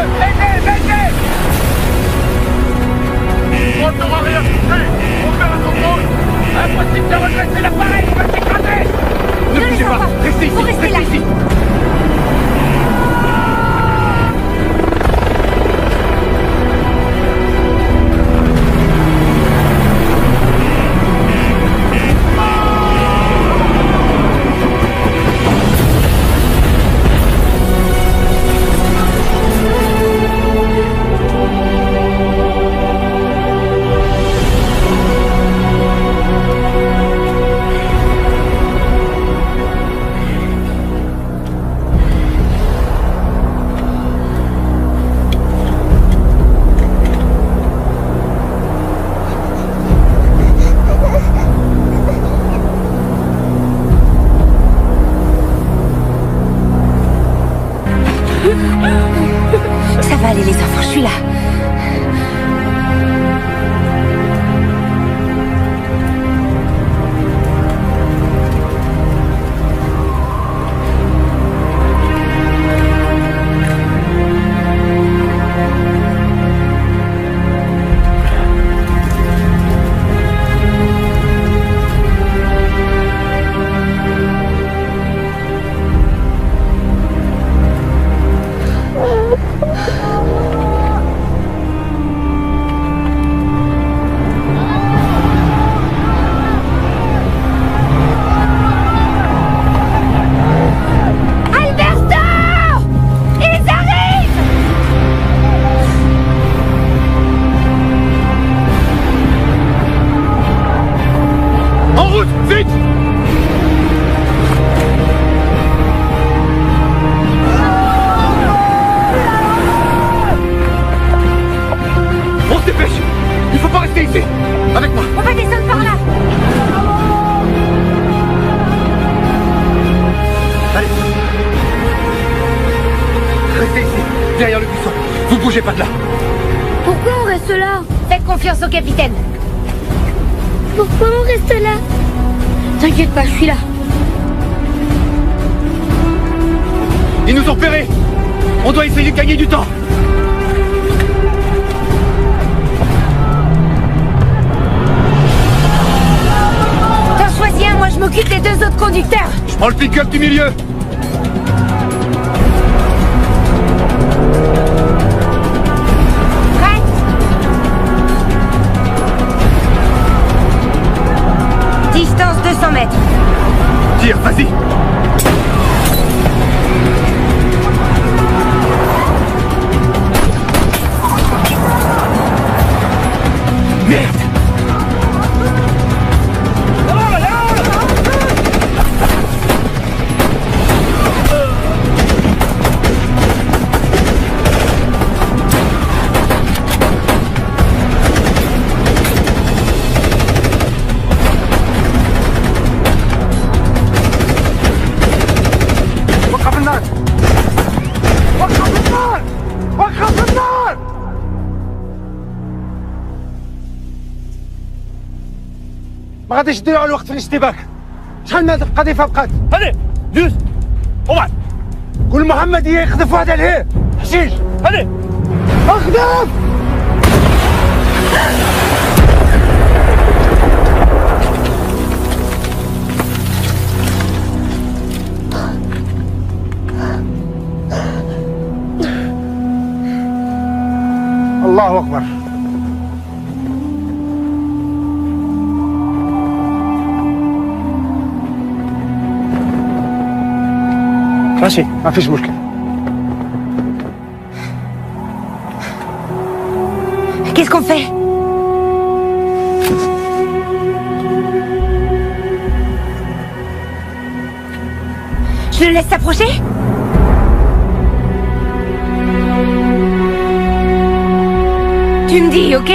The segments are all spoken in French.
Aidez, aidez! On n'aura rien touché! On perd le contrôle! Impossible de redresser l'appareil, il va s'écraser! Ne bougez pas! Restez ici! Restez ici! Ça va aller les enfants, je suis là. Vite! On se dépêche! Il faut pas rester ici! Avec moi! On va descendre par là. Allez! Restez ici, derrière le buisson. Vous bougez pas de là. Pourquoi on reste là? Faites confiance au capitaine. Pourquoi on reste là? T'inquiète pas, je suis là. Ils nous ont repérés! On doit essayer de gagner du temps! T'en choisis un, moi je m'occupe des deux autres conducteurs. Je prends le pick-up du milieu! Distance 200 mètres. Tire, vas-y! Merde! ما غاديش يديروا على الوقت في الاشتباك. شحال من هاد القذيفه بقات؟ هادي جوج وبعد كل محمد يقذف واحد عليه حشيش. هادي اخدم. الله اكبر. ماشي ما فيش مشكلة. Qu'est-ce qu'on fait? Je le laisse s'approcher? Tu me dis, ok?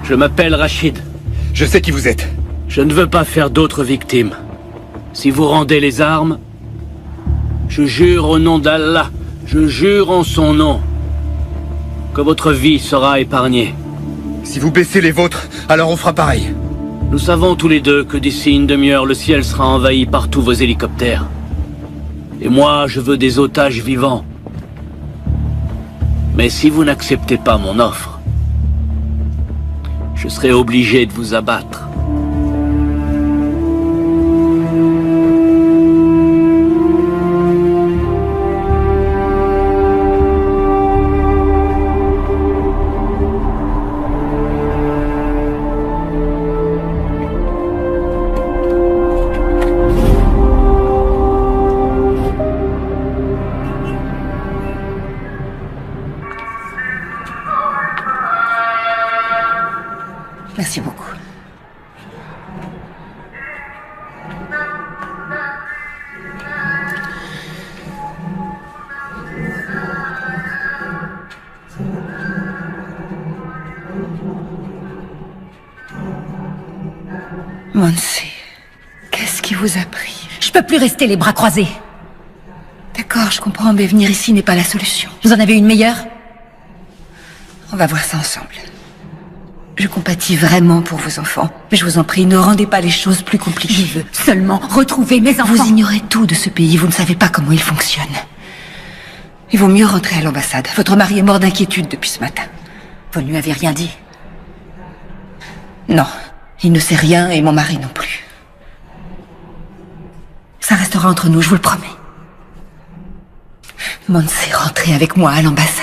Je m'appelle Rachid. Je sais qui vous êtes. Je ne veux pas faire d'autres victimes. Si vous rendez les armes, je jure au nom d'Allah, je jure en son nom, que votre vie sera épargnée. Si vous baissez les vôtres, alors on fera pareil. Nous savons tous les deux que d'ici une demi-heure, le ciel sera envahi par tous vos hélicoptères. Et moi, je veux des otages vivants. Mais si vous n'acceptez pas mon offre, je serai obligé de vous abattre. Merci beaucoup. Monse, qu'est-ce qui vous a pris? Je peux plus rester les bras croisés. D'accord, je comprends, mais venir ici n'est pas la solution. Vous en avez une meilleure? On va voir ça ensemble. Je compatis vraiment pour vos enfants, mais je vous en prie, ne rendez pas les choses plus compliquées. Je veux seulement retrouver mes enfants. Vous ignorez tout de ce pays, vous ne savez pas comment il fonctionne. Il vaut mieux rentrer à l'ambassade. Votre mari est mort d'inquiétude depuis ce matin. Vous ne lui avez rien dit? Non, il ne sait rien et mon mari non plus. Ça restera entre nous, je vous le promets. Monse, rentrez avec moi à l'ambassade.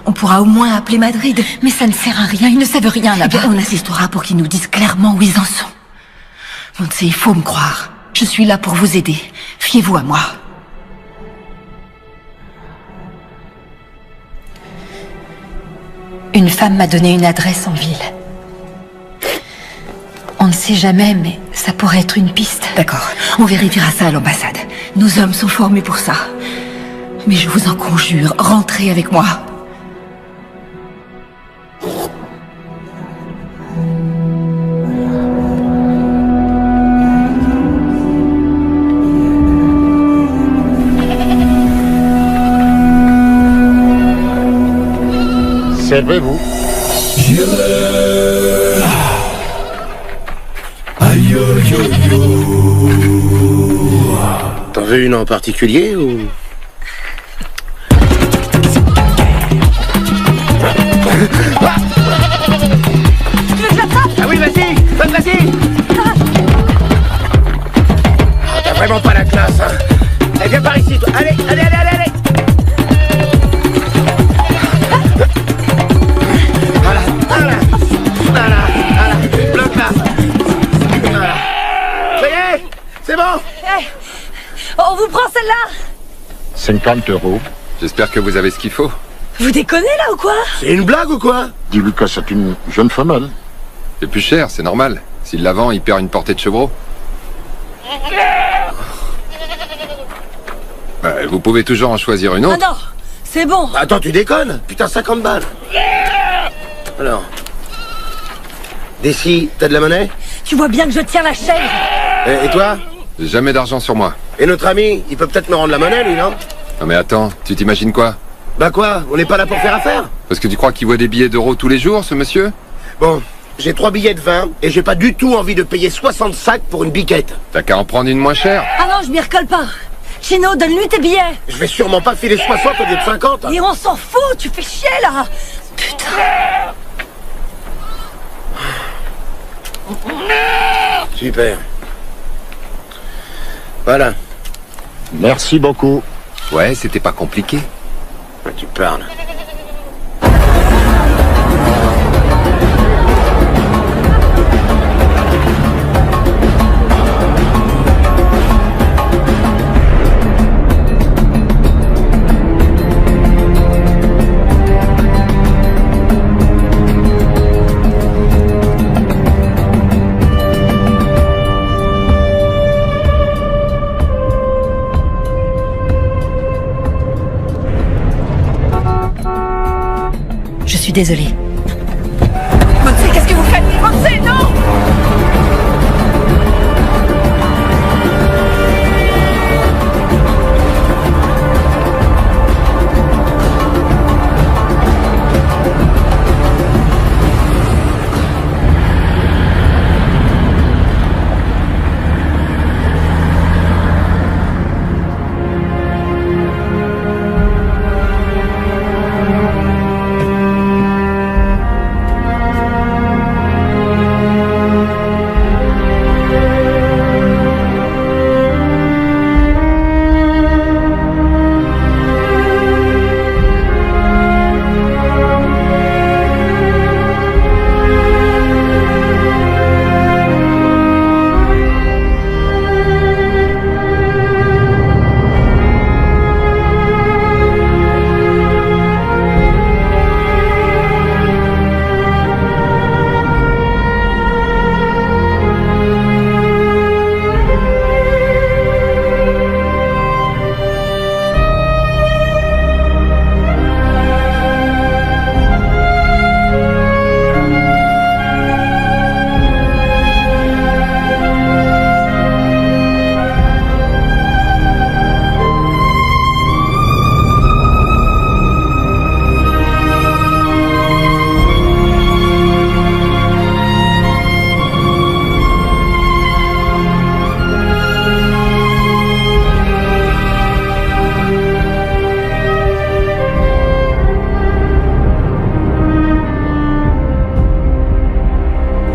On pourra au moins appeler Madrid. Mais ça ne sert à rien, ils ne savent rien là-bas. On assistera pour qu'ils nous disent clairement où ils en sont. Monse, il faut me croire. Je suis là pour vous aider. Fiez-vous à moi. Une femme m'a donné une adresse en ville. On ne sait jamais, mais ça pourrait être une piste. D'accord, on vérifiera ça à l'ambassade. Nos hommes sont formés pour ça. Mais je vous en conjure, rentrez avec moi. Servez-vous. T'en veux une en particulier ou... Ah oui, vas-y, vas-y. Ah, t'as vraiment pas la classe, hein. Allez, viens par ici, toi. Allez. Voilà. Bloque là. Voilà. Ça y est, c'est bon. On vous prend celle-là? 50 €. J'espère que vous avez ce qu'il faut. Vous déconnez là ou quoi? C'est une blague ou quoi? Dis-lui que c'est une jeune femelle. C'est plus cher, c'est normal. S'il la vend, il perd une portée de chevreau. Vous pouvez toujours en choisir une autre. Ah non, c'est bon. Attends, tu déconnes? Putain, 50 balles. Alors. D'ici, t'as de la monnaie? Tu vois bien que je tiens la chaîne. Et toi? J'ai jamais d'argent sur moi. Et notre ami, il peut peut-être me rendre la monnaie, lui, non? Non mais attends, tu t'imagines quoi? Bah quoi? On n'est pas là pour faire affaire? Parce que tu crois qu'il voit des billets d'euros tous les jours, ce monsieur? Bon, j'ai 3 billets de 20 et j'ai pas du tout envie de payer 60 sacs pour une biquette. T'as qu'à en prendre une moins chère. Ah non, je m'y recolle pas. Chino, donne-lui tes billets. Je vais sûrement pas filer 60 au lieu de 50. Et on s'en fout, tu fais chier là. Putain. Super. Voilà. Merci beaucoup. Ouais, c'était pas compliqué. Tu parles. Je suis désolée. Divorcez, qu'est-ce que vous faites? Divorcez, non!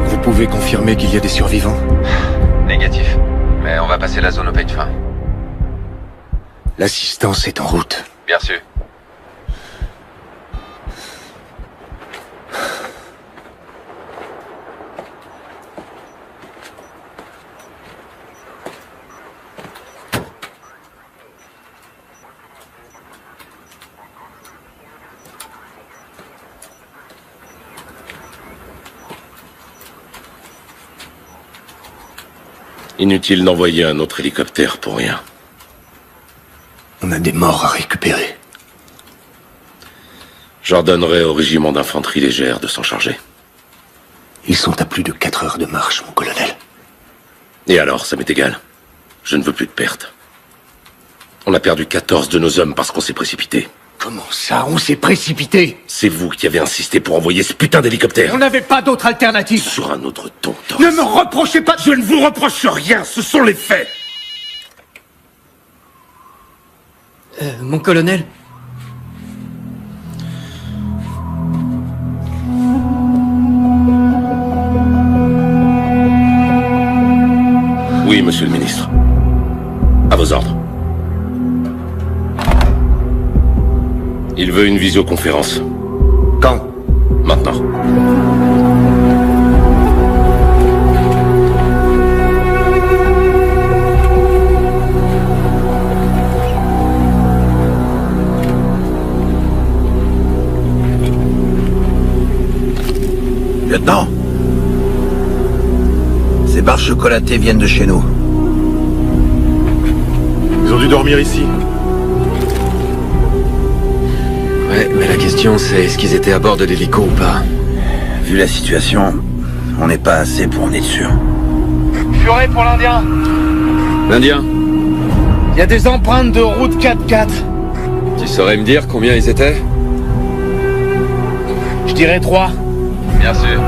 Vous pouvez confirmer qu'il y a des survivants? Négatif. Mais on va passer la zone au peigne fin. L'assistance est en route. Bien sûr. Inutile d'envoyer un autre hélicoptère pour rien. On a des morts à récupérer. J'ordonnerai au régiment d'infanterie légère de s'en charger. Ils sont à plus de 4 heures de marche, mon colonel. Et alors, ça m'est égal. Je ne veux plus de pertes. On a perdu 14 de nos hommes parce qu'on s'est précipité. Comment ça? On s'est précipité? C'est vous qui avez insisté pour envoyer ce putain d'hélicoptère. On n'avait pas d'autre alternative. Sur un autre ton, Torres. Ne me reprochez pas. Je ne vous reproche rien, ce sont les faits. Mon colonel? Oui, monsieur le ministre. À vos ordres. Il veut une visioconférence. Quand? Maintenant. Lieutenant, ces barres chocolatées viennent de chez nous. Ils ont dû dormir ici. Ouais, mais la question c'est est-ce qu'ils étaient à bord de l'hélico ou pas? Vu la situation, on n'est pas assez pour en être sûr. Furet pour l'Indien. L'Indien? Il y a des empreintes de route 4x4. Tu saurais me dire combien ils étaient? Je dirais 3. Bien sûr.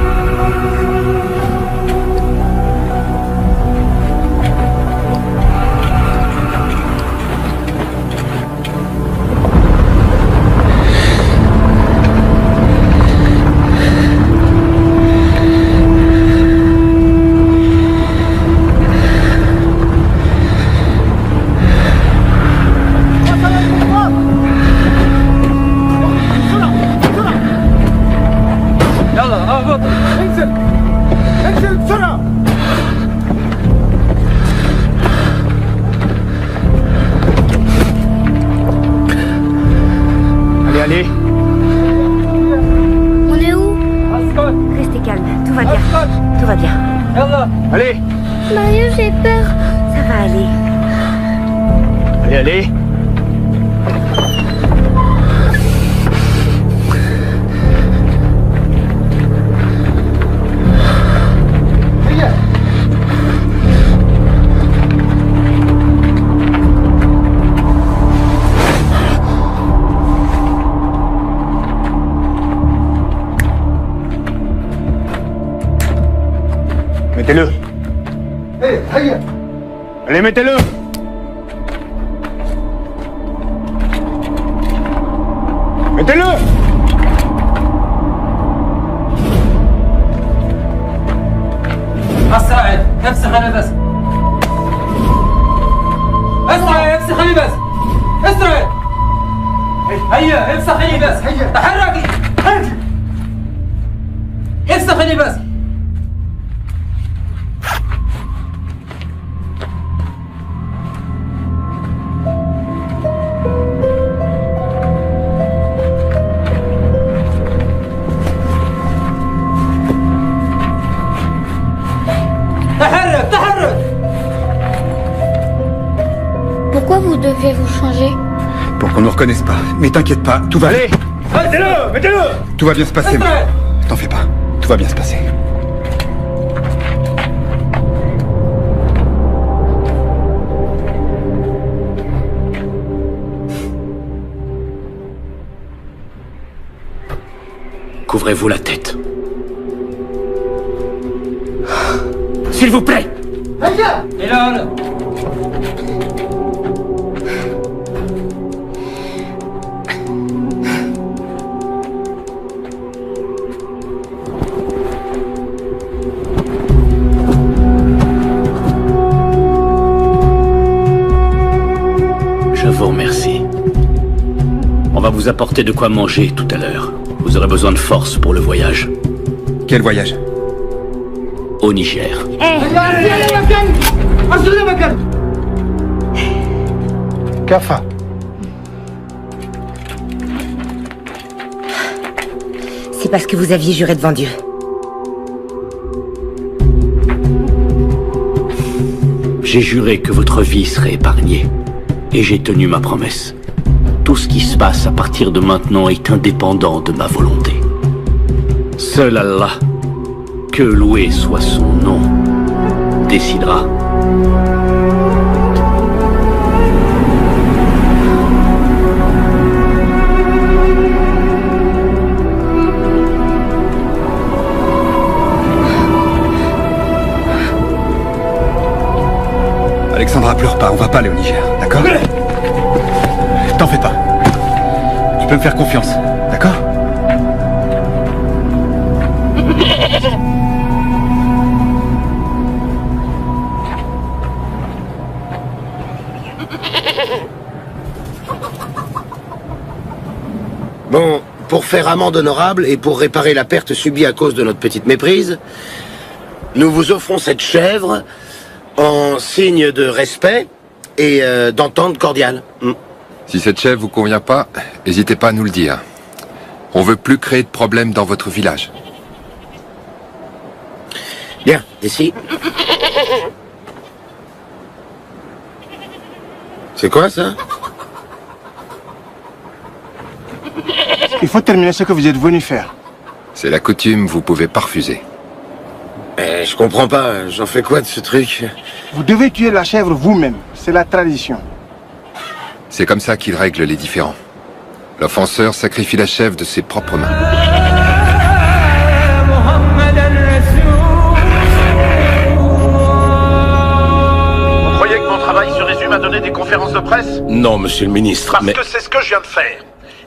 Allez. On est où? Restez calme, tout va bien. Tout va bien. Allez. Mario, j'ai peur. Ça va aller. Allez. Mettez-le. Allez, mettez-le. Mettez-le. الساعد افسخ انا بس اسرع افسخني بس اسرع هيا افسخني بس تحركي افسخني بس Pourquoi vous devez vous changer? Pour qu'on nous reconnaisse pas. Mais t'inquiète pas, tout va... Allez, mettez-le, mettez-le. Tout va bien se passer. T'en fais pas, tout va bien se passer. Couvrez-vous la tête. S'il vous plaît. Et là. Je vous remercie. On va vous apporter de quoi manger tout à l'heure. Vous aurez besoin de force pour le voyage. Quel voyage? Au Niger. Kafa. C'est parce que vous aviez juré devant Dieu. J'ai juré que votre vie serait épargnée. Et j'ai tenu ma promesse. Tout ce qui se passe à partir de maintenant est indépendant de ma volonté. Seul Allah, que loué soit son nom, décidera. Alexandra, pleure pas, on va pas aller au Niger, d'accord? T'en fais pas. Tu peux me faire confiance, d'accord? Bon, pour faire amende honorable et pour réparer la perte subie à cause de notre petite méprise, nous vous offrons cette chèvre en signe de respect et d'entente cordiale. Si cette chèvre vous convient pas, n'hésitez pas à nous le dire. On veut plus créer de problèmes dans votre village. Bien, ici. C'est quoi ça? Il faut terminer ce que vous êtes venu faire. C'est la coutume, vous pouvez pas refuser. Je comprends pas, j'en fais quoi de ce truc? Vous devez tuer la chèvre vous-même, c'est la tradition. C'est comme ça qu'il règle les différends. L'offenseur sacrifie la chèvre de ses propres mains. Vous croyez que mon travail se résume à donner des conférences de presse? Non, monsieur le ministre, Parce que c'est ce que je viens de faire.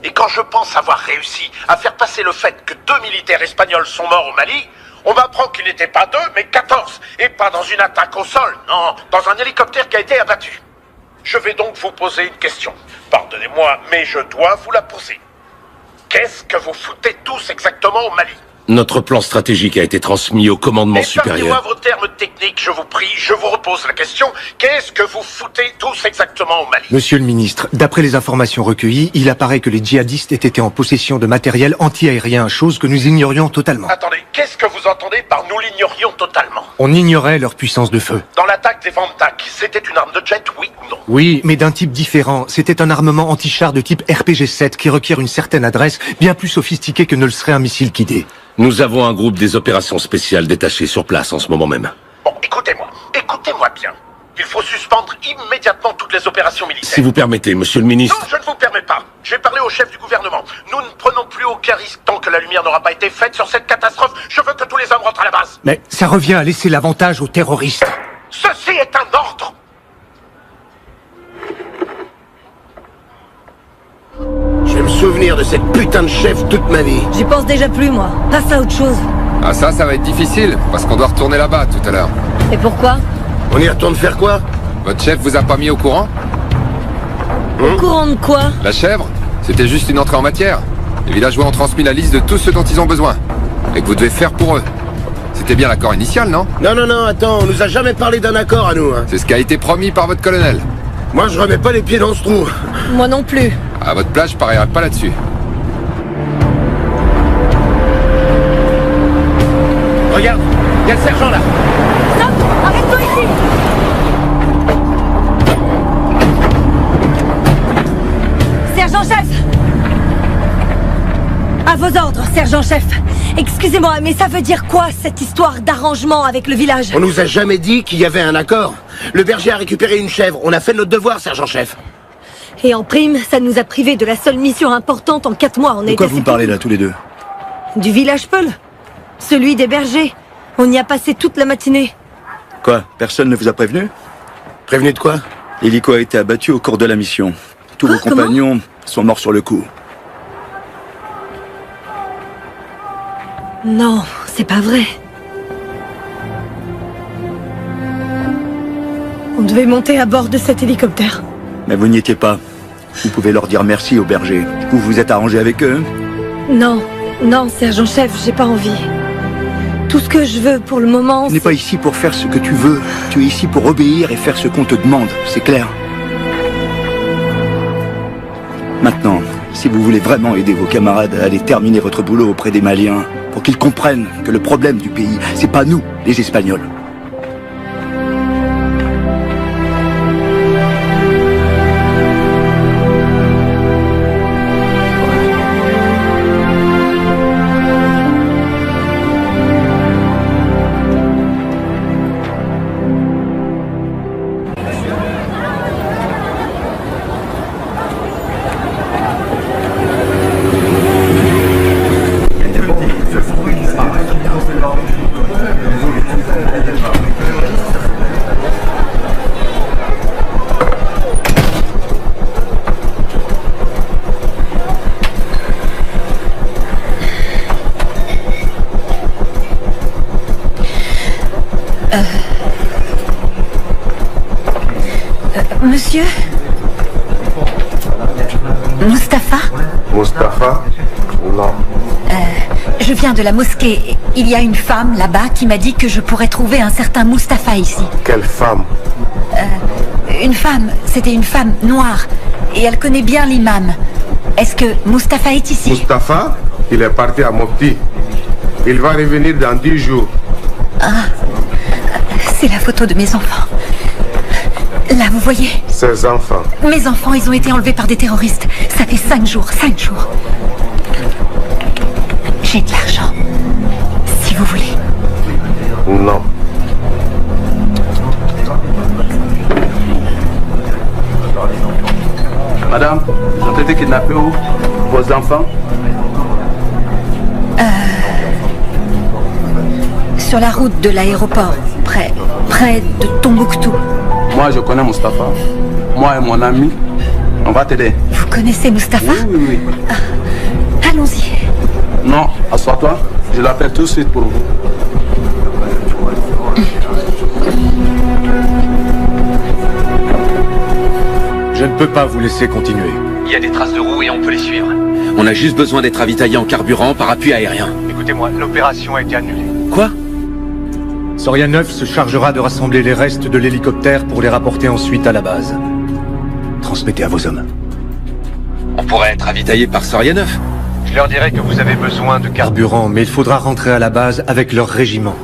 Et quand je pense avoir réussi à faire passer le fait que 2 militaires espagnols sont morts au Mali, on m'apprend qu'ils n'étaient pas 2, mais 14. Et pas dans une attaque au sol, non, dans un hélicoptère qui a été abattu. Je vais donc vous poser une question. Pardonnez-moi, mais je dois vous la poser. Qu'est-ce que vous foutez tous exactement au Mali? Notre plan stratégique a été transmis au commandement supérieur. Épargnez-moi vos termes techniques, je vous prie. Je vous repose la question. Qu'est-ce que vous foutez tous exactement au Mali? Monsieur le ministre, d'après les informations recueillies, il apparaît que les djihadistes étaient en possession de matériel anti-aérien, chose que nous ignorions totalement. Attendez, qu'est-ce que vous entendez par nous l'ignorions totalement? On ignorait leur puissance de feu. Dans l'attaque des Vantak, c'était une arme de jet, oui ou non? Oui, mais d'un type différent. C'était un armement anti-char de type RPG-7 qui requiert une certaine adresse, bien plus sophistiquée que ne le serait un missile guidé. Nous avons un groupe des opérations spéciales détaché sur place en ce moment même. Bon, écoutez-moi bien. Il faut suspendre immédiatement toutes les opérations militaires. Si vous permettez, monsieur le ministre... Non, je ne vous permets pas. Je vais parler au chef du gouvernement. Nous ne prenons plus aucun risque tant que la lumière n'aura pas été faite sur cette catastrophe. Je veux que tout tous les hommes rentrent à la base. Mais ça revient à laisser l'avantage aux terroristes. Ceci est un ordre. Je vais me souvenir de cette putain de chef toute ma vie. J'y pense déjà plus, moi. Passe à autre chose. Ah ça va être difficile, parce qu'on doit retourner là-bas tout à l'heure. Et pourquoi? On y retourne faire quoi? Votre chef vous a pas mis au courant? Au courant de quoi? La chèvre? C'était juste une entrée en matière. Les villageois ont transmis la liste de tout ce dont ils ont besoin. Et que vous devez faire pour eux. C'était bien l'accord initial, non? Non, attends, on nous a jamais parlé d'un accord à nous, hein. C'est ce qui a été promis par votre colonel. Moi, je remets pas les pieds dans ce trou. Moi non plus. À votre place, je parierais pas là-dessus. Regarde, il y a le sergent là. Stop! Arrête-toi ici! Sergent-chef! À vos ordres, sergent-chef. Excusez-moi, mais ça veut dire quoi, cette histoire d'arrangement avec le village? On nous a jamais dit qu'il y avait un accord. Le berger a récupéré une chèvre. On a fait notre devoir, sergent-chef. Et en prime, ça nous a privés de la seule mission importante en 4 mois. De quoi vous parlez là, tous les deux? Du village Peul. Celui des bergers. On y a passé toute la matinée. Quoi? Personne ne vous a prévenu? Prévenu de quoi? L'hélico a été abattu au cours de la mission. Tous vos compagnons sont morts sur le coup. Non, c'est pas vrai. On devait monter à bord de cet hélicoptère. Mais vous n'y étiez pas. Vous pouvez leur dire merci aux bergers. Vous vous êtes arrangé avec eux? Non, sergent-chef, j'ai pas envie. Tout ce que je veux pour le moment, Tu n'es pas ici pour faire ce que tu veux. Tu es ici pour obéir et faire ce qu'on te demande. C'est clair? Maintenant, si vous voulez vraiment aider vos camarades à aller terminer votre boulot auprès des Maliens, pour qu'ils comprennent que le problème du pays, c'est pas nous, les Espagnols. Monsieur Mustapha? Mustapha? Non. Je viens de la mosquée. Il y a une femme là-bas qui m'a dit que je pourrais trouver un certain Mustapha ici. Quelle femme? Une femme. C'était une femme noire. Et elle connaît bien l'imam. Est-ce que Mustapha est ici? Mustapha? Il est parti à Mopti. Il va revenir dans 10 jours. Ah, c'est la photo de mes enfants. Là, vous voyez? Ses enfants. Mes enfants, ils ont été enlevés par des terroristes. Ça fait 5 jours, 5 jours. J'ai de l'argent. Si vous voulez. Non. Madame, vous ont été kidnappés où? Vos enfants? Sur la route de l'aéroport, près de Tombouctou. Moi, je connais Mustapha. Moi et mon ami, on va t'aider. Vous connaissez Mustapha? Oui. Allons-y. Non, assois-toi. Je l'appelle tout de suite pour vous. Je ne peux pas vous laisser continuer. Il y a des traces de roues et on peut les suivre. On a juste besoin d'être ravitaillé en carburant par appui aérien. Écoutez-moi, l'opération a été annulée. Quoi? Soria 9 se chargera de rassembler les restes de l'hélicoptère pour les rapporter ensuite à la base. Transmettez à vos hommes. On pourrait être ravitaillé par Soria 9. Je leur dirai que vous avez besoin de carburant, mais il faudra rentrer à la base avec leur régiment.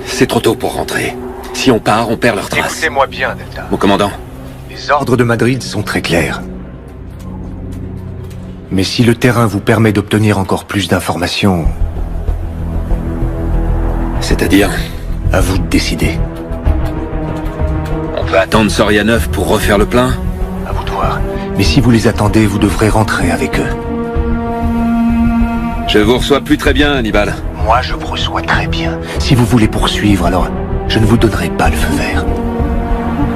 C'est trop tôt pour rentrer. Si on part, on perd leurs traces. Écoutez-moi bien, Delta. Mon commandant. Les ordres de Madrid sont très clairs. Mais si le terrain vous permet d'obtenir encore plus d'informations... C'est-à-dire? À vous de décider. On peut attendre Soria 9 pour refaire le plein? À vous de voir. Mais si vous les attendez, vous devrez rentrer avec eux. Je vous reçois plus très bien, Hannibal. Moi, je vous reçois très bien. Si vous voulez poursuivre, alors je ne vous donnerai pas le feu vert.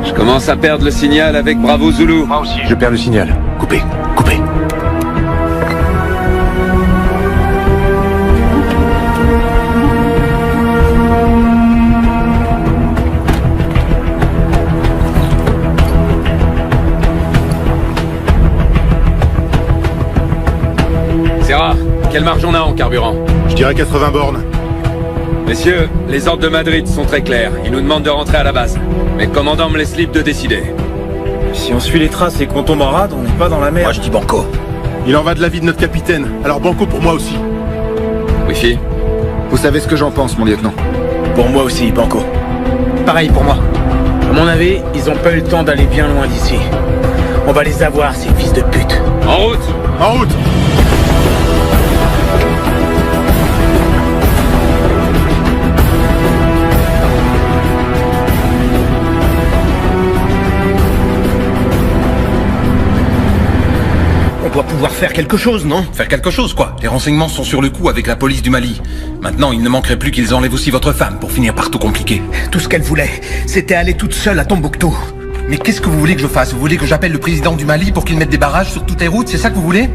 Je commence à perdre le signal avec Bravo Zulu. Moi aussi, je perds le signal. Coupez, coupez. Serra, quelle marge on a en carburant? Je dirais 80 bornes. Messieurs, les ordres de Madrid sont très clairs. Ils nous demandent de rentrer à la base. Mais le commandant me laisse libre de décider. Si on suit les traces et qu'on tombe en rade, on n'est pas dans la merde. Moi, je dis banco. Il en va de la vie de notre capitaine. Alors banco pour moi aussi. Wifi? Vous savez ce que j'en pense, mon lieutenant. Pour moi aussi, banco. Pareil pour moi. À mon avis, ils ont pas eu le temps d'aller bien loin d'ici. On va les avoir, ces fils de pute. En route! En route! On doit pouvoir faire quelque chose, non? Faire quelque chose, quoi. Les renseignements sont sur le coup avec la police du Mali. Maintenant, il ne manquerait plus qu'ils enlèvent aussi votre femme pour finir par tout compliquer. Tout ce qu'elle voulait, c'était aller toute seule à Tombouctou. Mais qu'est-ce que vous voulez que je fasse? Vous voulez que j'appelle le président du Mali pour qu'il mette des barrages sur toutes les routes? C'est ça que vous voulez?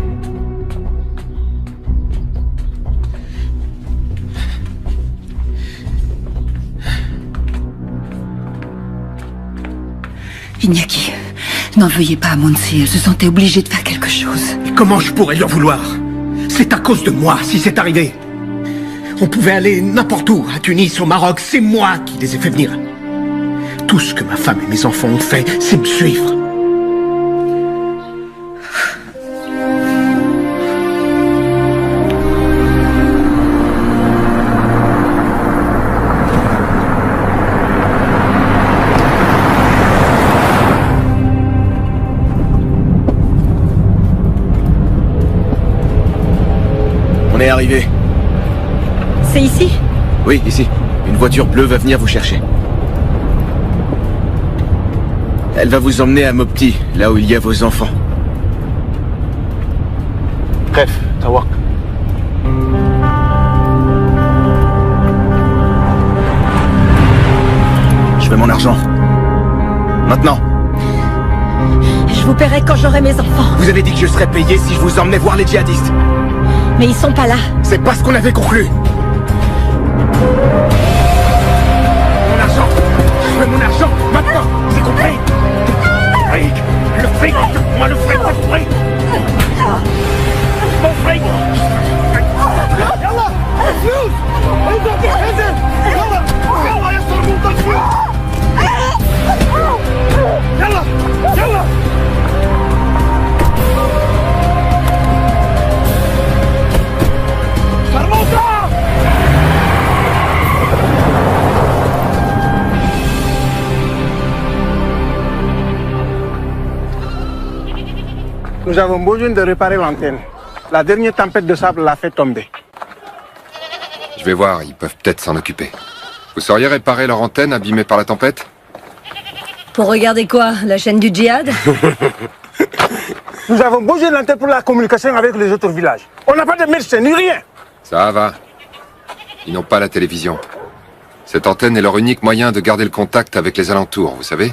Iñaki, n'en veuillez pas à Monsi, elle se sentait obligée de faire quelque chose. Et comment je pourrais lui en vouloir? C'est à cause de moi si c'est arrivé. On pouvait aller n'importe où, à Tunis, au Maroc, c'est moi qui les ai fait venir. Tout ce que ma femme et mes enfants ont fait, c'est me suivre. On est arrivé. C'est ici? Oui, ici. Une voiture bleue va venir vous chercher. Elle va vous emmener à Mopti, là où il y a vos enfants. Bref, Tawak. Je veux mon argent. Maintenant. Je vous paierai quand j'aurai mes enfants. Vous avez dit que je serais payé si je vous emmenais voir les djihadistes. Mais ils sont pas là. C'est pas ce qu'on avait conclu. Mon argent. Je veux mon argent maintenant. C'est compris? Fric. Le fric. Moi le fric. Le fric. Mon fric. يلا الفلوس. انزل انزل. يلا يلا يسرقوا الفلوس. يلا يلا. Nous avons besoin de réparer l'antenne. La dernière tempête de sable l'a fait tomber. Je vais voir, ils peuvent peut-être s'en occuper. Vous sauriez réparer leur antenne abîmée par la tempête? Pour regarder quoi? La chaîne du djihad? Nous avons besoin de l'antenne pour la communication avec les autres villages. On n'a pas de médecin ni rien. Ça va. Ils n'ont pas la télévision. Cette antenne est leur unique moyen de garder le contact avec les alentours, vous savez?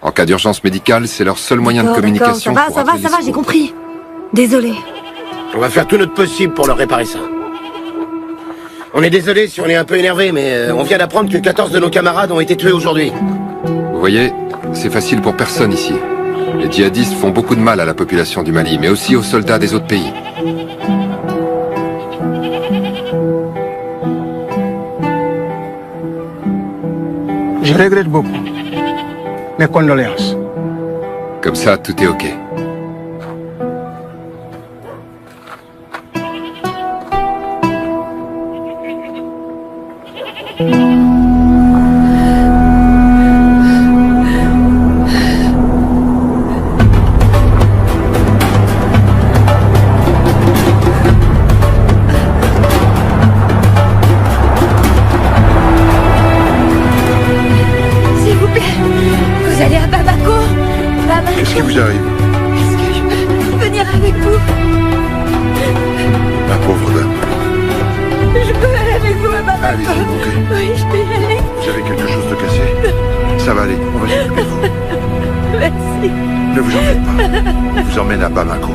En cas d'urgence médicale, c'est leur seul moyen de communication. Ça va, j'ai compris. Désolé. On va faire tout notre possible pour leur réparer ça. On est désolé si on est un peu énervé, mais on vient d'apprendre que 14 de nos camarades ont été tués aujourd'hui. Vous voyez, c'est facile pour personne ici. Les djihadistes font beaucoup de mal à la population du Mali, mais aussi aux soldats des autres pays. Je regrette beaucoup. Mes condoléances. Comme ça, tout est OK. S'il vous plaît, vous allez à Bamako? Bamako. Qu'est-ce qui vous arrive? Est-ce que je peux venir avec vous? Ça va aller, on va s'occuper de vous. Merci. Ne vous en faites pas. Je vous emmène à Bamako.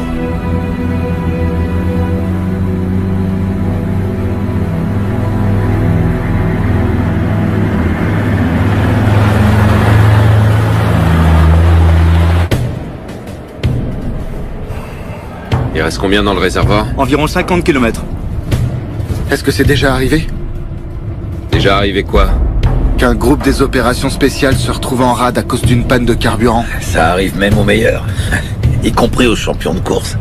Il reste combien dans le réservoir? Environ 50 km. Est-ce que c'est déjà arrivé? Déjà arrivé quoi? Qu'un groupe des opérations spéciales se retrouve en rade à cause d'une panne de carburant. Ça arrive même aux meilleurs, y compris aux champions de course.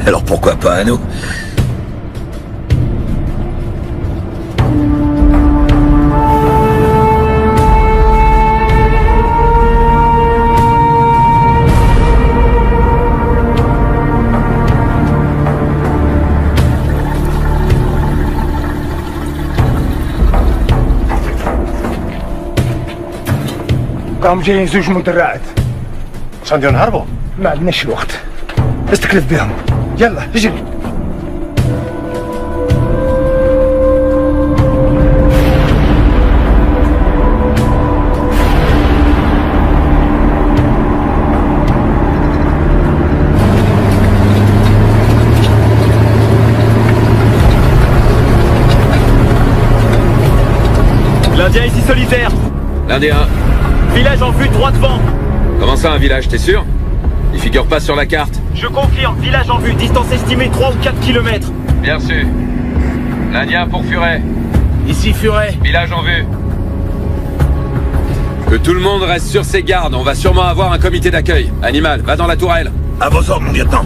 Alors pourquoi pas à nous? قام جايين زوج مدرعات عشان ينهربوا ما عندناش الوقت استكلف بهم يلا اجري L'Indien ici solitaire. L'Indien. Village en vue droit devant. Comment ça un village, t'es sûr? Il figure pas sur la carte. Je confirme, village en vue, distance estimée 3 ou 4 km. Bien sûr. L'Indien pour Furet. Ici Furet. Village en vue. Que tout le monde reste sur ses gardes, on va sûrement avoir un comité d'accueil. Animal, va dans la tourelle. À vos ordres, mon lieutenant.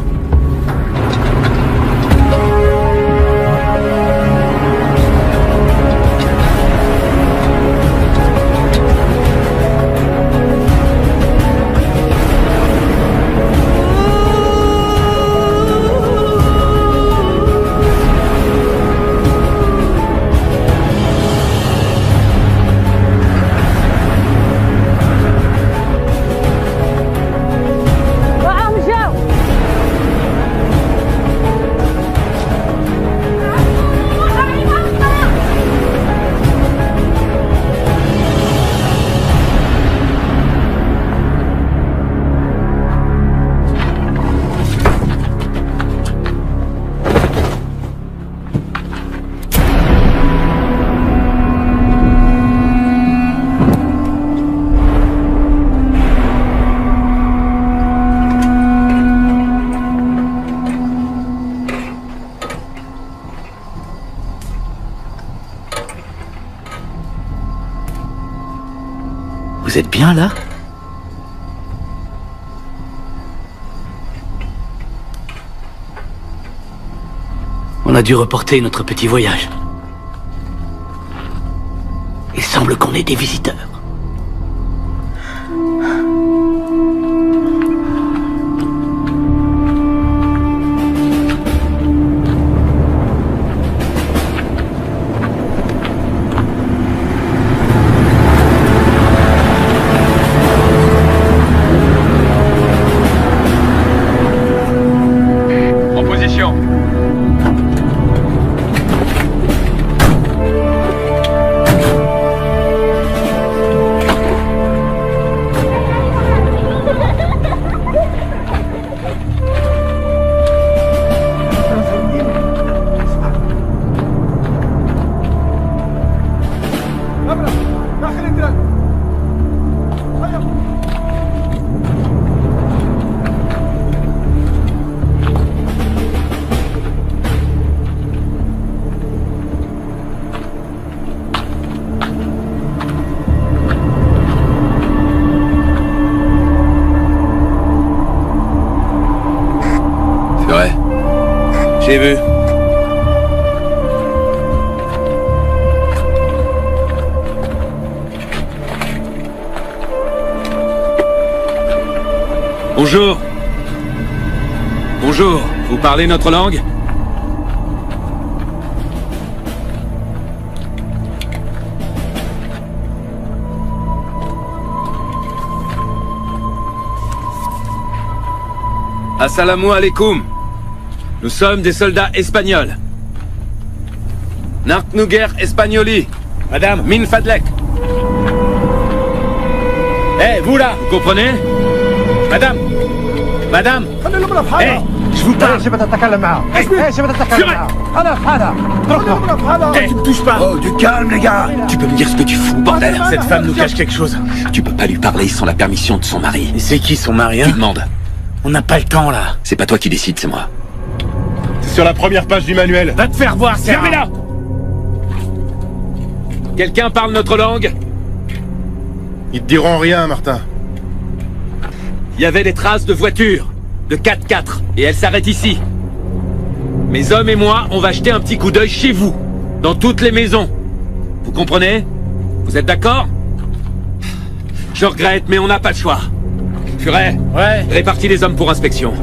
Vous êtes bien là? On a dû reporter notre petit voyage. Il semble qu'on ait des visiteurs. J'ai vu. Bonjour. Bonjour. Vous parlez notre langue? Assalamu alaikum. Nous sommes des soldats espagnols. Narknuger Espagnoli. Madame, Min Fadlek. Vous là, vous comprenez? Madame! Madame! Hé! Je vous parle! ايش بتتكلم معه؟ ايش بتتكلم معه؟ خلاص هذا اتركه. Hé, tu me touches pas! Oh, du calme, les gars. Tu peux me dire ce que tu fous, bordel? Cette femme nous cache quelque chose. Tu peux pas lui parler sans la permission de son mari. Et c'est qui son mari, Tu hein? demandes. On n'a pas le temps, là. C'est pas toi qui décides, c'est moi. C'est sur la première page du manuel. Va te faire voir, c'est Fermez-la! Quelqu'un parle notre langue? Ils te diront rien, Martin. Il y avait des traces de voitures, de 4x4, et elles s'arrêtent ici. Mes hommes et moi, on va jeter un petit coup d'œil chez vous, dans toutes les maisons. Vous comprenez? Vous êtes d'accord? Je regrette, mais on n'a pas le choix. Furet, ouais. Répartis les hommes pour inspection.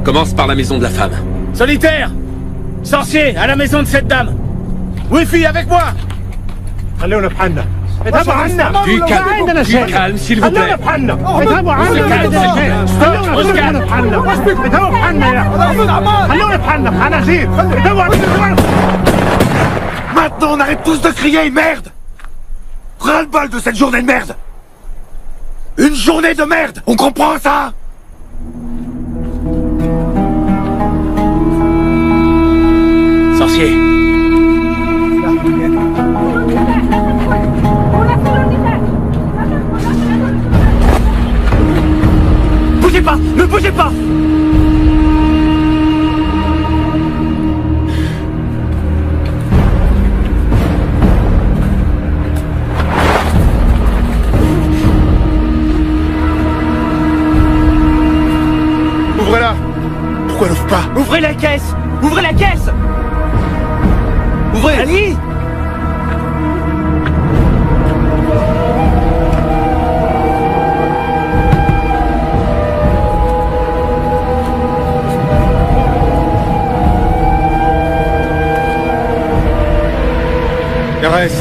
Commence par la maison de la femme. Solitaire! Sorcier, à la maison de cette dame! Wi-Fi, avec moi! خلونا بحالنا. اذهبوا عنا! Plus calme, s'il vous plaît. خلونا بحالنا. اذهبوا عنا. خلونا بحالنا. اذهبوا بحالنا يا. خلونا بحالنا. بحالنا زين. اذهبوا عنا. Maintenant, on arrête tous de crier, merde! Ras-le-bol de cette journée de merde! Une journée de merde! On comprend ça? Sorcier. Bougez pas! Ne bougez pas! Ouvrez-la! Pourquoi elle ouvre pas? Ouvrez la caisse! Ouvrez la caisse! Ouvrez! Ali! RS.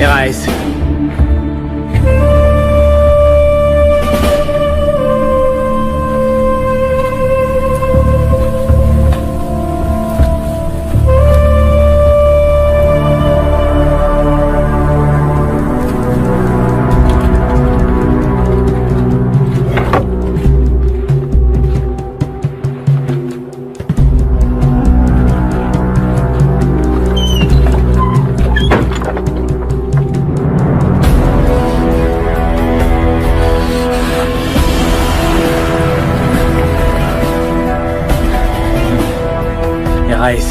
RAS. RAS.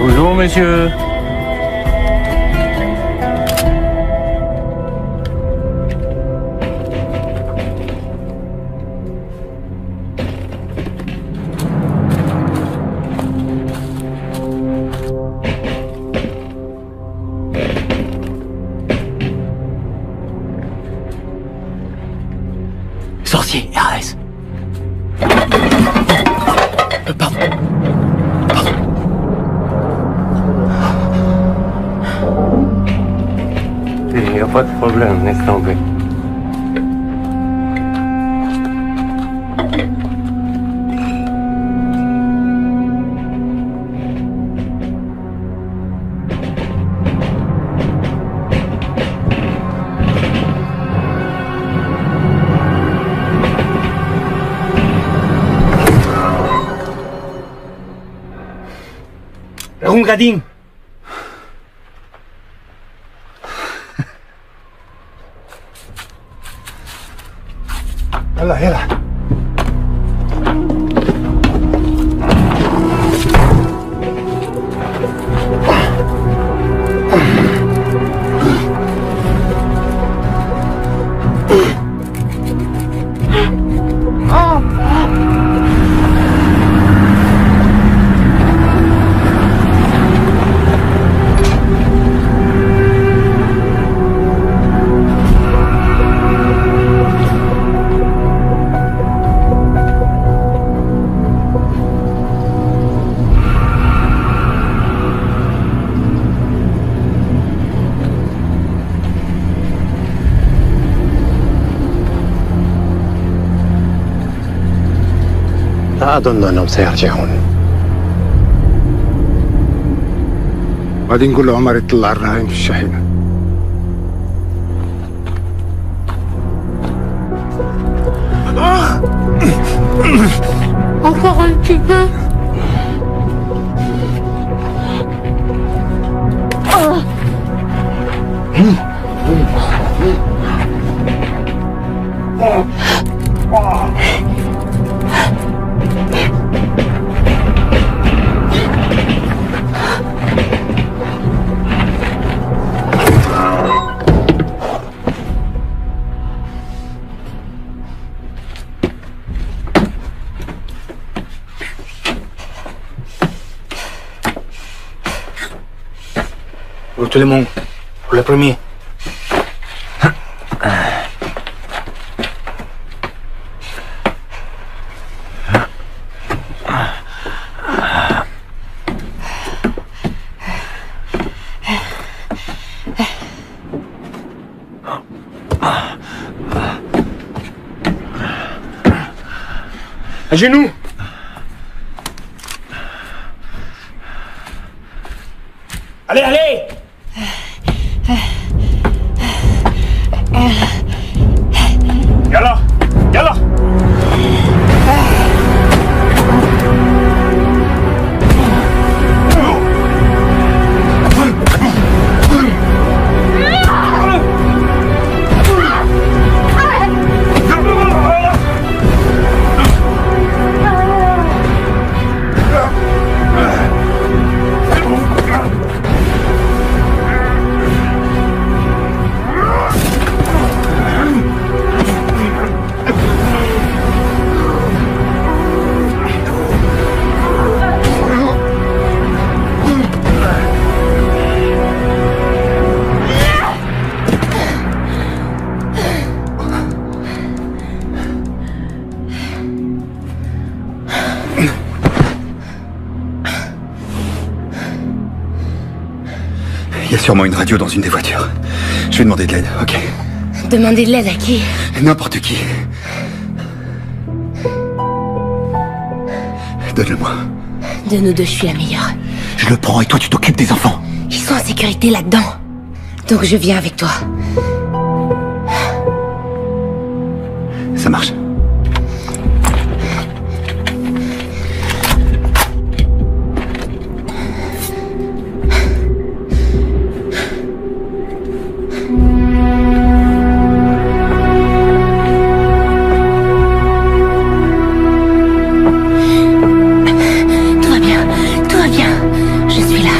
Bonjour, monsieur. Sorcier, RAS. Pardon. Il n'y a pas de problème, laisse tomber. Rungadin. يلا يلا. لا أظن أنهم سيرجعون. بعدين نقول لعمر يطلع الرهائن في الشاحنة. Encore un petit peu. Pour tout le monde, pour le premier. À genoux. Allez, allez! Yalla! Yalla! Il y a sûrement une radio dans une des voitures. Je vais demander de l'aide, ok? Demander de l'aide à qui? N'importe qui. Donne-le-moi. De nous deux, je suis la meilleure. Je le prends et toi tu t'occupes des enfants. Ils sont en sécurité là-dedans. Donc je viens avec toi. Ça marche. Tout va bien. Je suis là.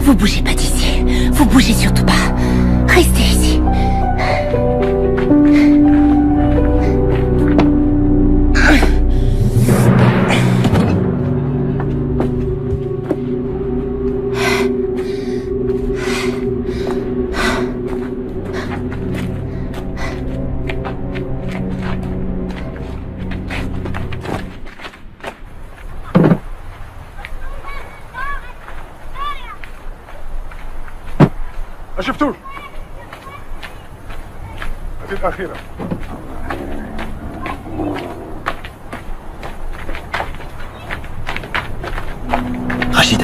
Vous bougez pas d'ici. Vous bougez surtout pas. Restez ici. شفتوش هذه الأخيرة Rachid.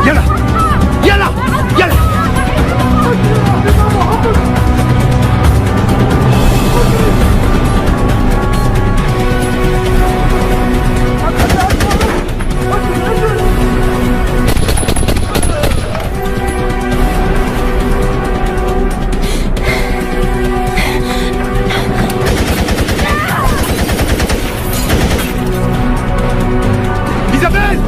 يلا يلا يلا Isabelle!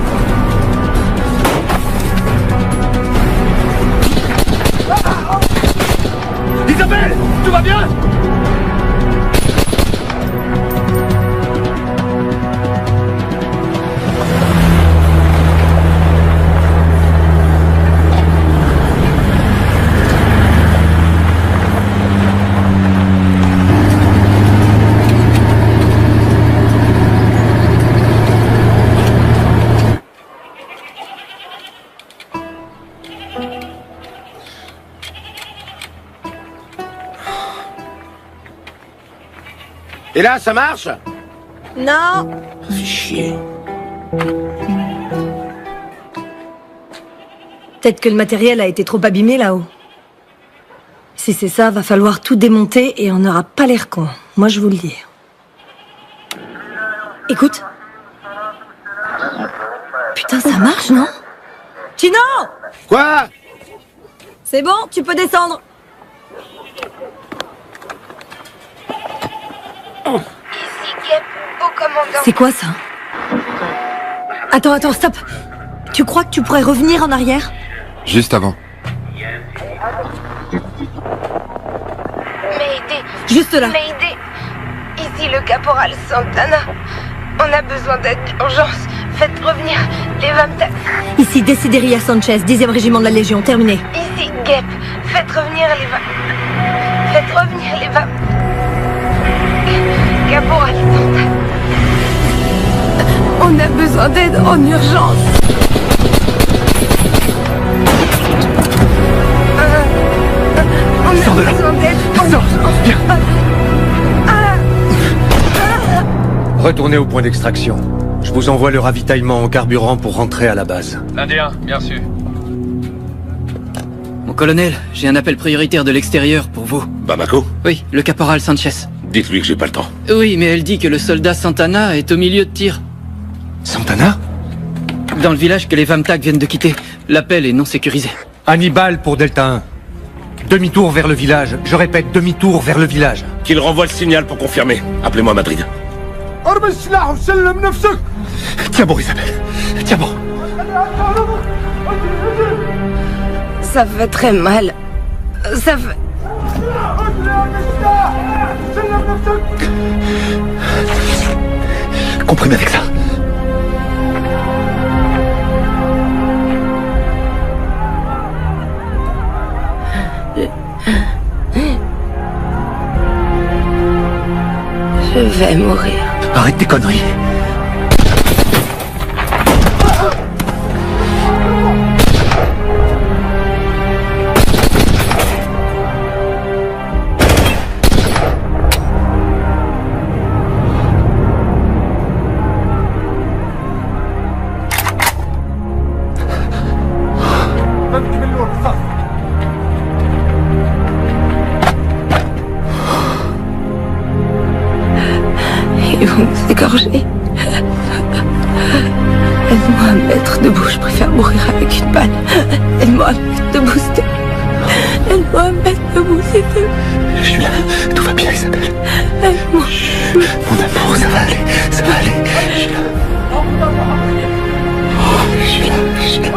Isabelle! Tout va bien? Et là, ça marche? Non. Fais chier. Peut-être que le matériel a été trop abîmé là-haut. Si c'est ça, va falloir tout démonter et on n'aura pas l'air con. Moi, je vous le dis. Écoute. Putain, ça marche, non? Chino! Quoi? C'est bon, tu peux descendre. Ici Gep, au commandant. C'est quoi ça? Attends, stop. Tu crois que tu pourrais revenir en arrière? Juste avant. Mayday. Juste là. Mayday. Ici le caporal Santana. On a besoin d'aide d'urgence. Faites revenir les Vamtak. Ici Desideria Sanchez, 10e régiment de la Légion, terminé. Ici Gep. Faites revenir les Caporal Santana. On a besoin d'aide en urgence. On a besoin d'aide en urgence. Retournez au point d'extraction. Je vous envoie le ravitaillement en carburant pour rentrer à la base. Indien, bien reçu. Mon colonel, j'ai un appel prioritaire de l'extérieur pour vous. Bamako? Oui, le caporal Sanchez. Dites-lui que j'ai pas le temps. Oui, mais elle dit que le soldat Santana est au milieu de tir. Santana? Dans le village que les Vamtak viennent de quitter. L'appel est non sécurisé. Hannibal pour Delta 1. Demi-tour vers le village. Je répète, demi-tour vers le village. Qu'il renvoie le signal pour confirmer. Appelez-moi Madrid. Tiens bon, Isabelle. Tiens bon. Ça fait très mal. Ça fait... Comprimez avec ça. Je vais mourir. Arrête tes conneries. Ils vont nous égorger. Aide-moi à me mettre debout, je préfère mourir avec une balle. Aide-moi à me mettre debout, s'il te plaît. Aide-moi à me mettre debout, s'il te plaît. Je suis là, tout va bien, Isabelle. Aide-moi. Mon amour, ça va aller, ça va aller. Je suis là. Je suis là, je suis là.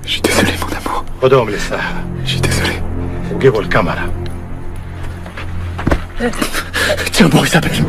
Je suis désolé, mon amour. خدهم للساحة. Je suis désolé. وجيبوا الكاميرا. Tiens bon, Isabelle.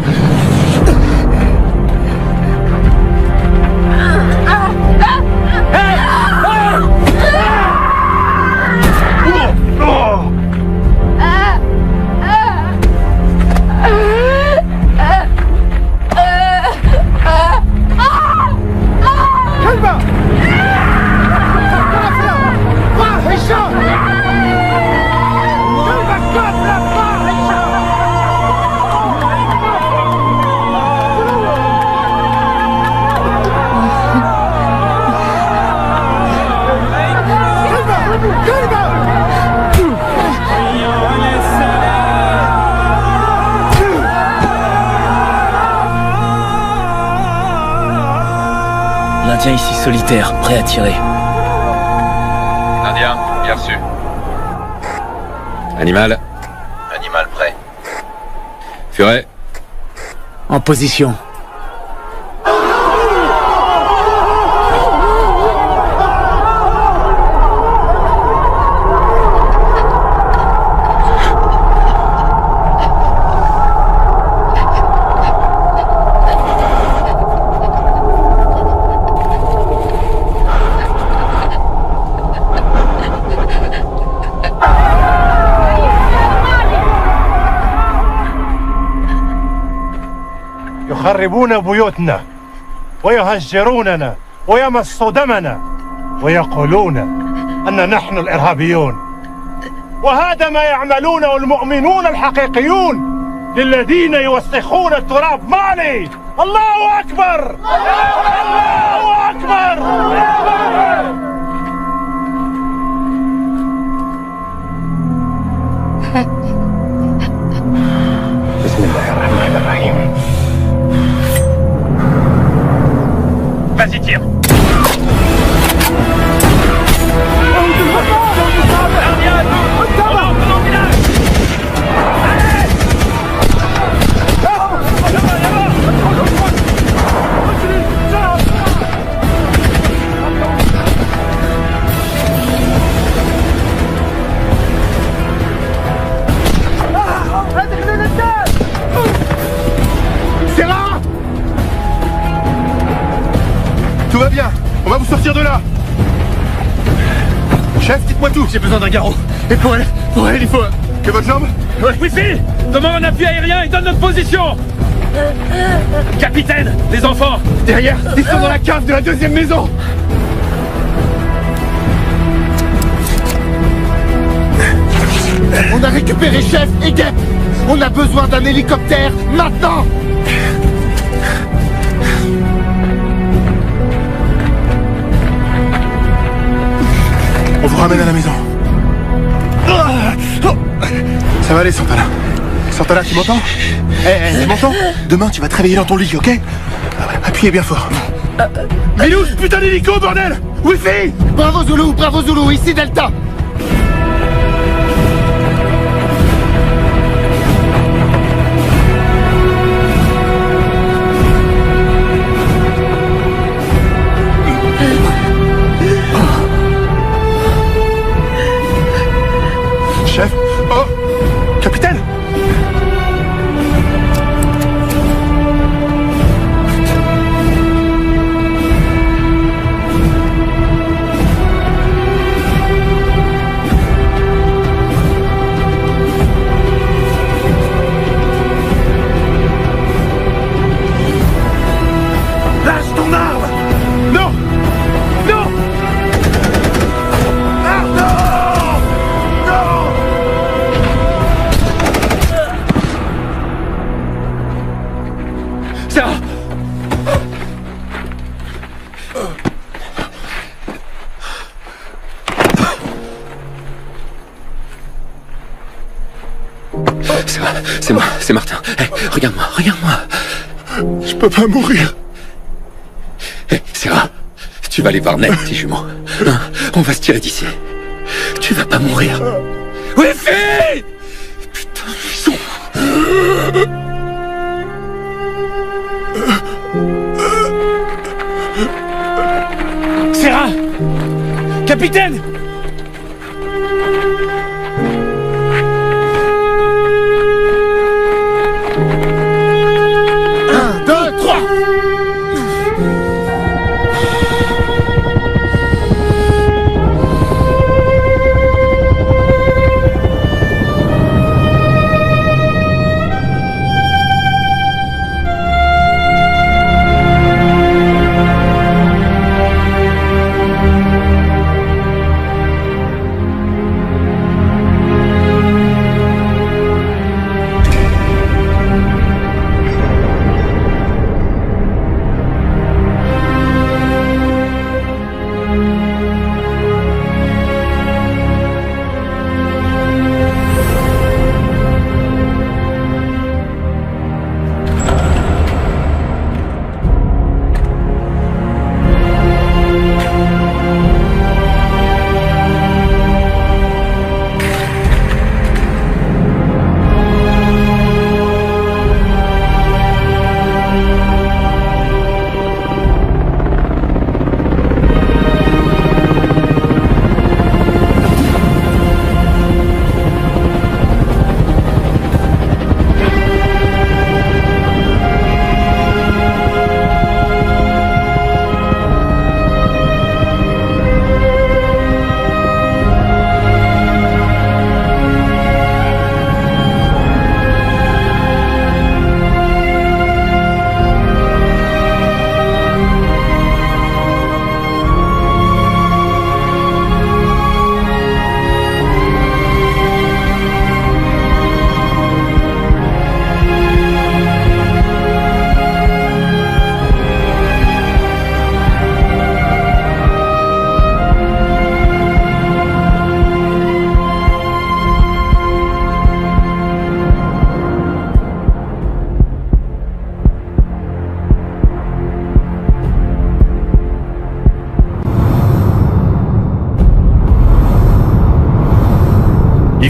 L'Indien ici solitaire, prêt à tirer. Indien, bien reçu. Animal. Animal prêt. Furet. En position. يخربون بيوتنا ويهجروننا ويمصوا دمنا ويقولون أن نحن الإرهابيون، وهذا ما يعملونه المؤمنون الحقيقيون للذين يوسخون التراب مالي. الله أكبر! الله أكبر! بسم الله الرحمن الرحيم. Vas-y, tire. Serra! Tout va bien, on va vous sortir de là. Chef, dites-moi tout. J'ai besoin d'un garrot. Et pour elle, il faut... Que votre jambe? Ouais. Wifi, demande un appui aérien et donne notre position. Capitaine, les enfants. Derrière, ils sont dans la cave de la deuxième maison. On a récupéré Chef et Guêpe. On a besoin d'un hélicoptère maintenant. On vous ramène à la maison. Ça va aller, Santana. Santana, tu m'entends? Tu m'entends? Demain, tu vas te réveiller dans ton lit, ok? Appuyez bien fort. Milou, ce putain d'hélico, bordel! Wifi! Bravo Zulu, ici Delta. Chef? Oh! Capitaine! Lâche ton arme! Non! Non! Ah, non! Non! Sarah! C'est moi, c'est Martin. Hey, regarde-moi. Je peux pas mourir. Hey, Sarah, tu vas aller voir Ned, petit jumeau. Hein, on va se tirer d'ici. Tu vas pas mourir. Wifi! Putain, ils sont... Sarah! Capitaine!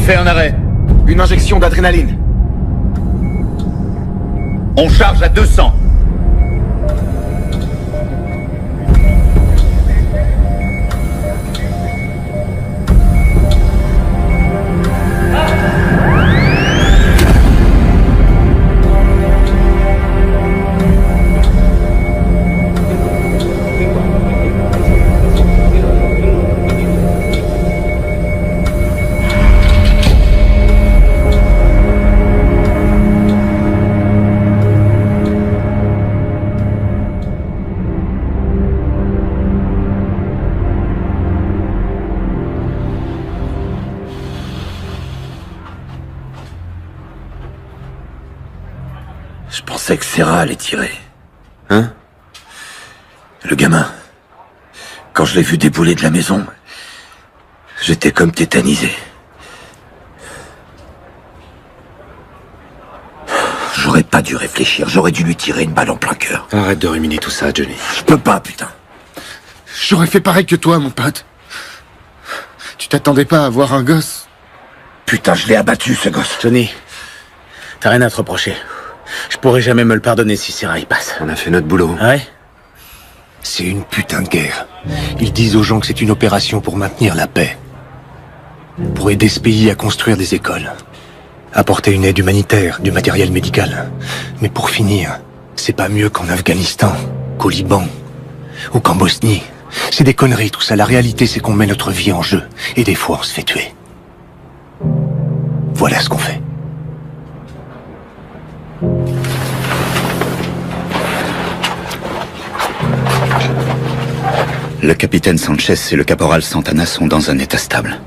fait un arrêt. Une injection d'adrénaline. On charge à 200. Je pensais que Serra allait tirer. Hein? Le gamin. Quand je l'ai vu débouler de la maison, j'étais comme tétanisé. J'aurais pas dû réfléchir, j'aurais dû lui tirer une balle en plein cœur. Arrête de ruminer tout ça, Johnny. Je peux pas, putain. J'aurais fait pareil que toi, mon pote. Tu t'attendais pas à voir un gosse? Putain, je l'ai abattu, ce gosse. Johnny, t'as rien à te reprocher. Je pourrais jamais me le pardonner si Serra y passe. On a fait notre boulot. Ah ouais? C'est une putain de guerre. Ils disent aux gens que c'est une opération pour maintenir la paix. Pour aider ce pays à construire des écoles. Apporter une aide humanitaire, du matériel médical. Mais pour finir, c'est pas mieux qu'en Afghanistan, qu'au Liban, ou qu'en Bosnie. C'est des conneries tout ça. La réalité, c'est qu'on met notre vie en jeu. Et des fois, on se fait tuer. Voilà ce qu'on fait. Le capitaine Sanchez et le caporal Santana sont dans un état stable.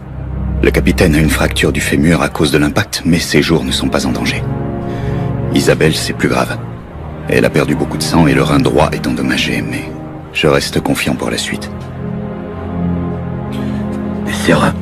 Le capitaine a une fracture du fémur à cause de l'impact, mais ses jours ne sont pas en danger. Isabelle, c'est plus grave. Elle a perdu beaucoup de sang et le rein droit est endommagé, mais je reste confiant pour la suite. Et Serra?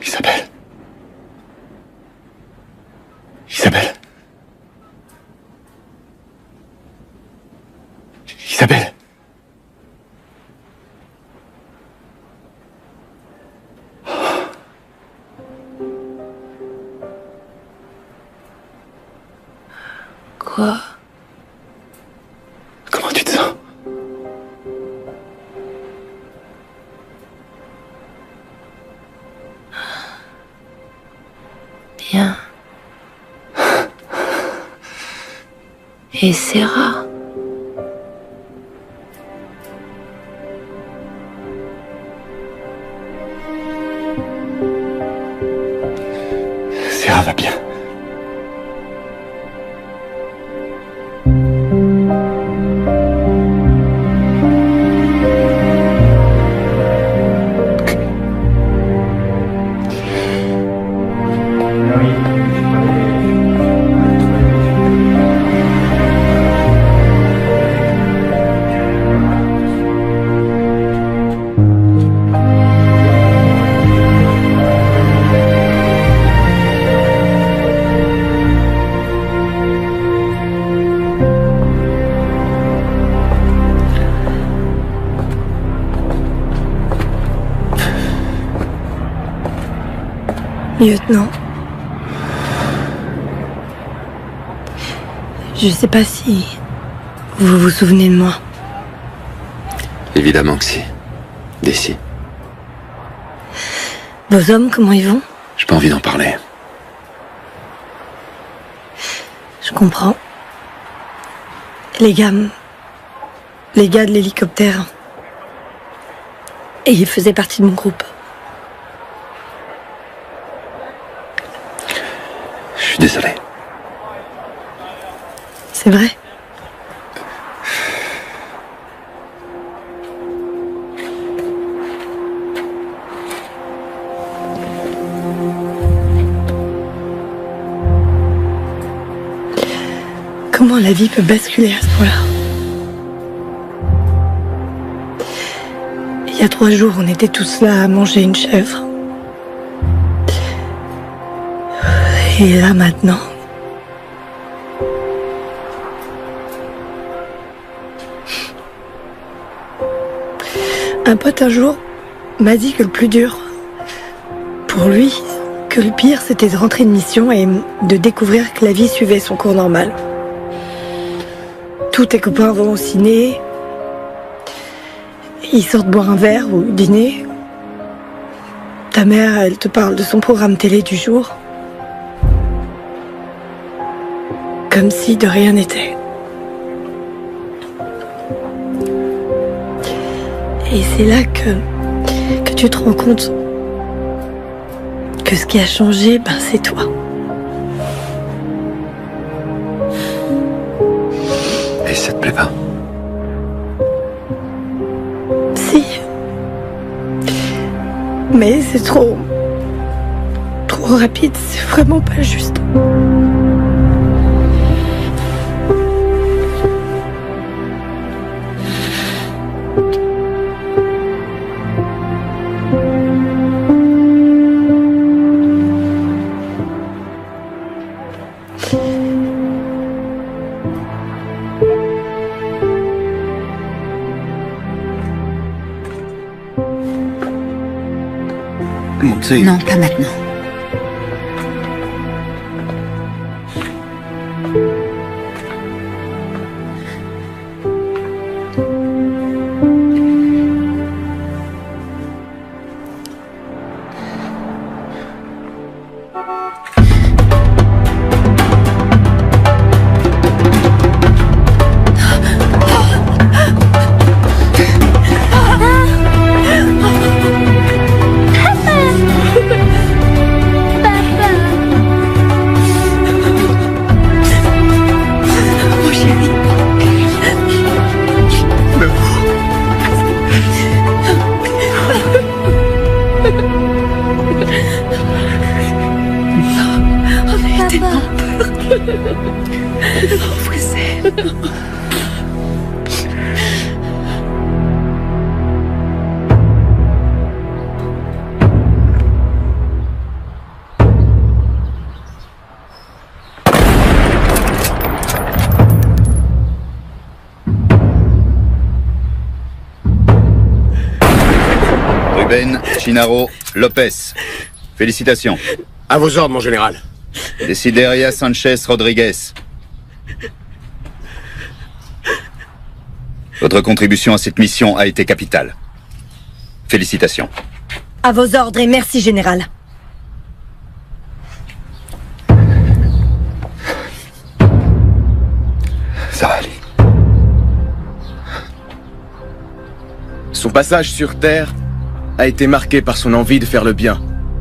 Isabelle. Isabelle. Isabelle. Quoi? Comment tu te sens? Bien. Et Serra? Serra va bien. Lieutenant. Je sais pas si vous vous souvenez de moi. Évidemment que si. D'ici. Vos hommes, comment ils vont? J'ai pas envie d'en parler. Je comprends. Les gars de l'hélicoptère. Et ils faisaient partie de mon groupe. Je suis désolé. C'est vrai? Comment la vie peut basculer à ce point-là? Il y a 3 jours, on était tous là à manger une chèvre. Et là, maintenant... Un pote un jour m'a dit que le plus dur, pour lui, que le pire c'était de rentrer de mission et de découvrir que la vie suivait son cours normal. Tous tes copains vont au ciné, ils sortent boire un verre ou dîner. Ta mère, elle te parle de son programme télé du jour. Comme si de rien n'était. Et c'est là que tu te rends compte que ce qui a changé, c'est toi. Et ça te plaît pas? Si. Mais c'est trop rapide, c'est vraiment pas juste. Non, pas maintenant. Chinaro, Lopez. Félicitations. À vos ordres, mon général. Desideria Sanchez Rodriguez. Votre contribution à cette mission a été capitale. Félicitations. À vos ordres et merci, général. Ça va aller. Son passage sur Terre a été marqué par son envie de faire le bien.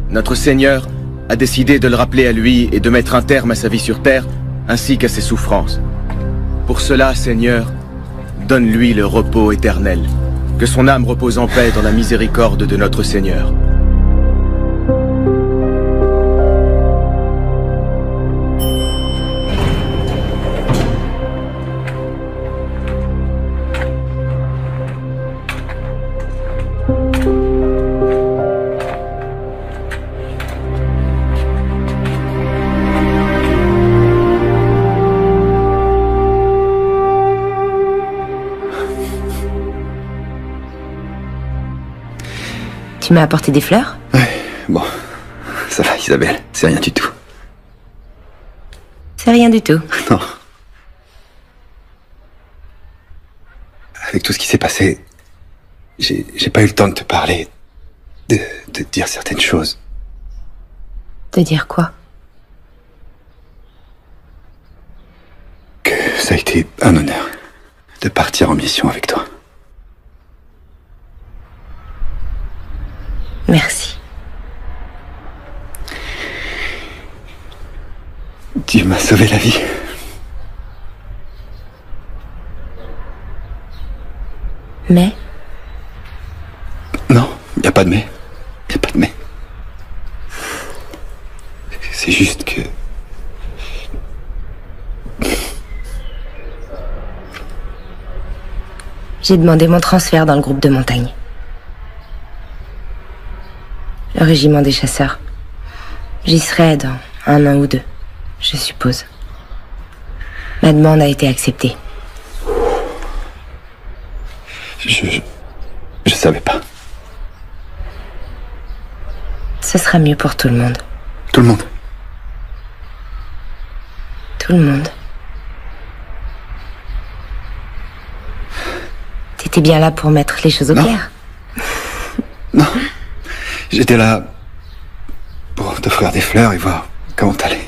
Notre Seigneur a décidé de le rappeler à lui et de mettre un terme à sa vie sur Terre, ainsi qu'à ses souffrances. Pour cela, Seigneur, donne-lui le repos éternel. Que son âme repose en paix dans la miséricorde de notre Seigneur. Tu m'as apporté des fleurs? Ouais, bon, Ça va, Isabelle, c'est rien du tout. C'est rien du tout. Non. Avec tout ce qui s'est passé, j'ai pas eu le temps de te parler, de te dire certaines choses. De dire quoi? Que ça a été un honneur de partir en mission avec toi. Merci. Tu m'as sauvé la vie. Mais? Non, y a pas de mais. Y a pas de mais. C'est juste que... J'ai demandé mon transfert dans le groupe de montagne. Le régiment des chasseurs. J'y serai dans 1 an ou 2, je suppose. Ma demande a été acceptée. Je savais pas. Ce sera mieux pour tout le monde. Tout le monde? Tout le monde. T'étais bien là pour mettre les choses au clair. Non. J'étais là pour t'offrir des fleurs et voir comment t'allais.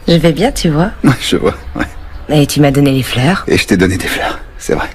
Je vais bien, tu vois. Ouais, je vois, ouais. Et tu m'as donné les fleurs. Et je t'ai donné des fleurs, c'est vrai.